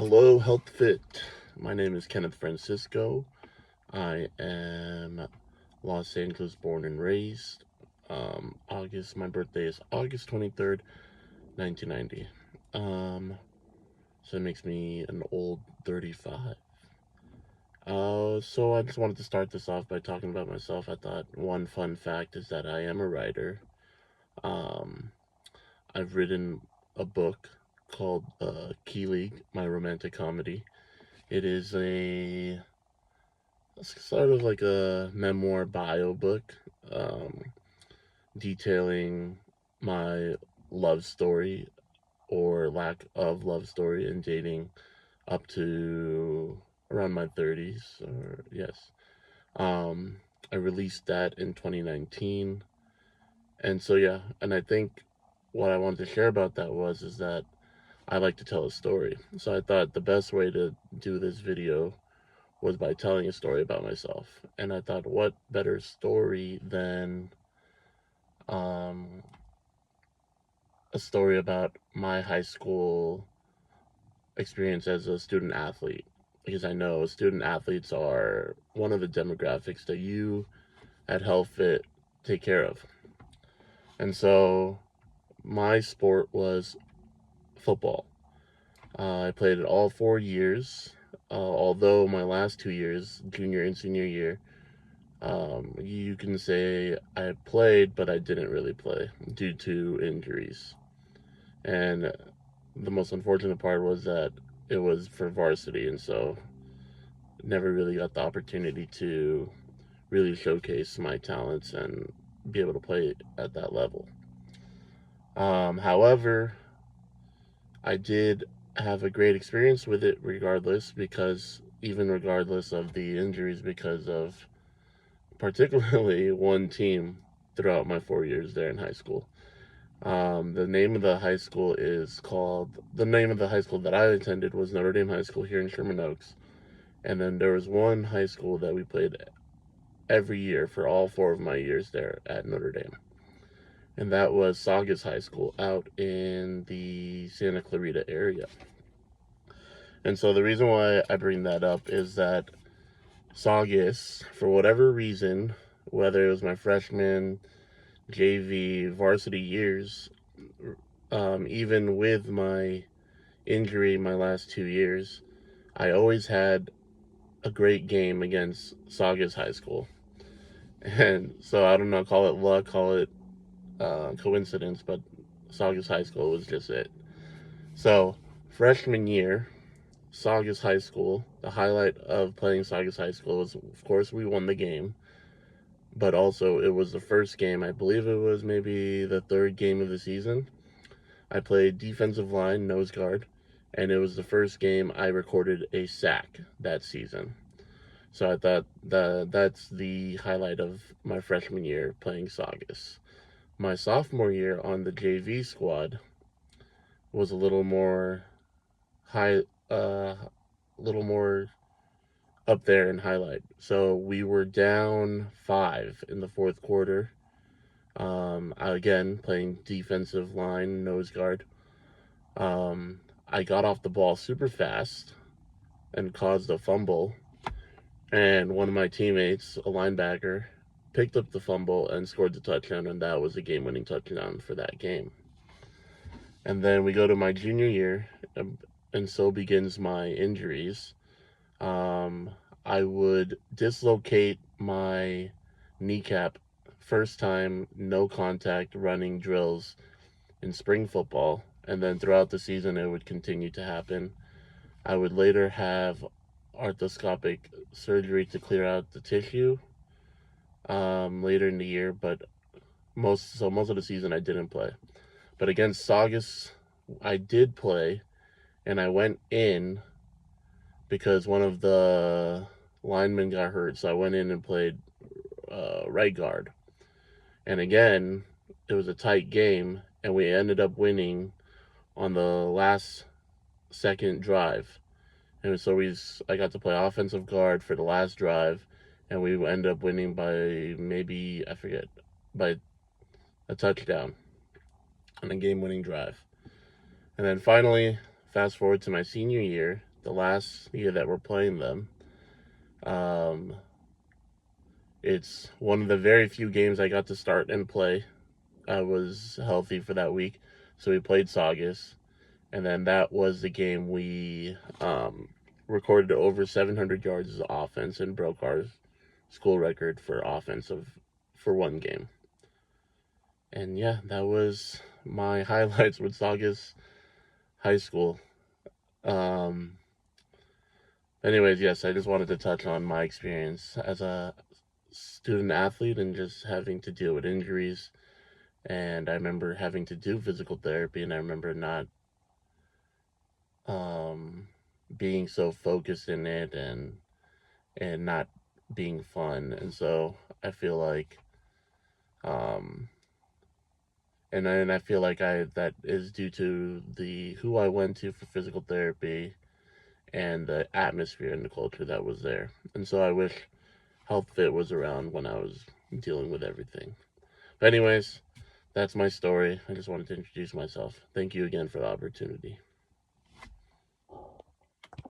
Hello, Healthfit. My name is Kenneth Francisco. I am Los Angeles born and raised. My birthday is August 23rd, 1990. So it makes me an old 35. So I just wanted to start this off by talking about myself. I thought one fun fact is that I am a writer. Um, I've written a book called Key League, my romantic comedy. It is it's sort of like a memoir bio book, um, detailing my love story or lack of love story in dating up to around my 30s. Or yes, um, I released that in 2019, and so yeah, and I think what I wanted to share about that is that I like to tell a story. So I thought the best way to do this video was by telling a story about myself. And I thought, what better story than um, a story about my high school experience as a student athlete? Because I know student athletes are one of the demographics that you at Healthfit take care of. And so my sport was football. I played it all 4 years, although my last 2 years, junior and senior year, you can say I played, but I didn't really play due to injuries. And the most unfortunate part was that it was for varsity, and so never really got the opportunity to really showcase my talents and be able to play at that level. However, I did have a great experience with it regardless, because even regardless of the injuries, because of particularly one team throughout my 4 years there in high school. The name of the high school the name of the high school that I attended was Notre Dame High School here in Sherman Oaks. And then there was one high school that we played every year for all 4 of my years there at Notre Dame. And that was Saugus High School out in the Santa Clarita area. And so the reason why I bring that up is that Saugus, for whatever reason, whether it was my freshman, JV, varsity years, even with my injury my last 2 years, I always had a great game against Saugus High School. And so I don't know, call it luck, call it coincidence, but Saugus High School was just it. So, freshman year, Saugus High School, the highlight of playing Saugus High School was, of course, we won the game, but also it was the first game. I believe it was maybe the third game of the season. I played defensive line, nose guard, and it was the first game I recorded a sack that season. So I thought that's the highlight of my freshman year playing Saugus. My sophomore year on the JV squad was a little more high, little more up there in highlight. So we were down 5 in the fourth quarter. Again, playing defensive line, nose guard. I got off the ball super fast and caused a fumble. And one of my teammates, a linebacker, picked up the fumble and scored the touchdown, and that was a game winning touchdown for that game. And then we go to my junior year, and so begins my injuries. Um, I would dislocate my kneecap first time, no contact running drills in spring football, and then throughout the season it would continue to happen. I would later have arthroscopic surgery to clear out the tissue later in the year, but most of the season I didn't play. But against Saugus, I did play, and I went in because one of the linemen got hurt, so I went in and played right guard. And again, it was a tight game, and we ended up winning on the last second drive. And so I got to play offensive guard for the last drive, and we ended up winning by maybe, I forget, by a touchdown on a game-winning drive. And then finally, fast forward to my senior year, the last year that we're playing them. Um, it's one of the very few games I got to start and play. I was healthy for that week, so we played Saugus, and then that was the game we recorded over 700 yards of offense and broke our school record for offensive for one game. And yeah, that was my highlights with Saugus High School. Um, Anyways, yes, I just wanted to touch on my experience as a student athlete and just having to deal with injuries. And I remember having to do physical therapy, and I remember not um, being so focused in it and not being fun. And so I feel like um, and I feel like I that is due to the who I went to for physical therapy and the atmosphere and the culture that was there. And so I wish Healthfit was around when I was dealing with everything. But anyways, that's my story. I just wanted to introduce myself. Thank you again for the opportunity.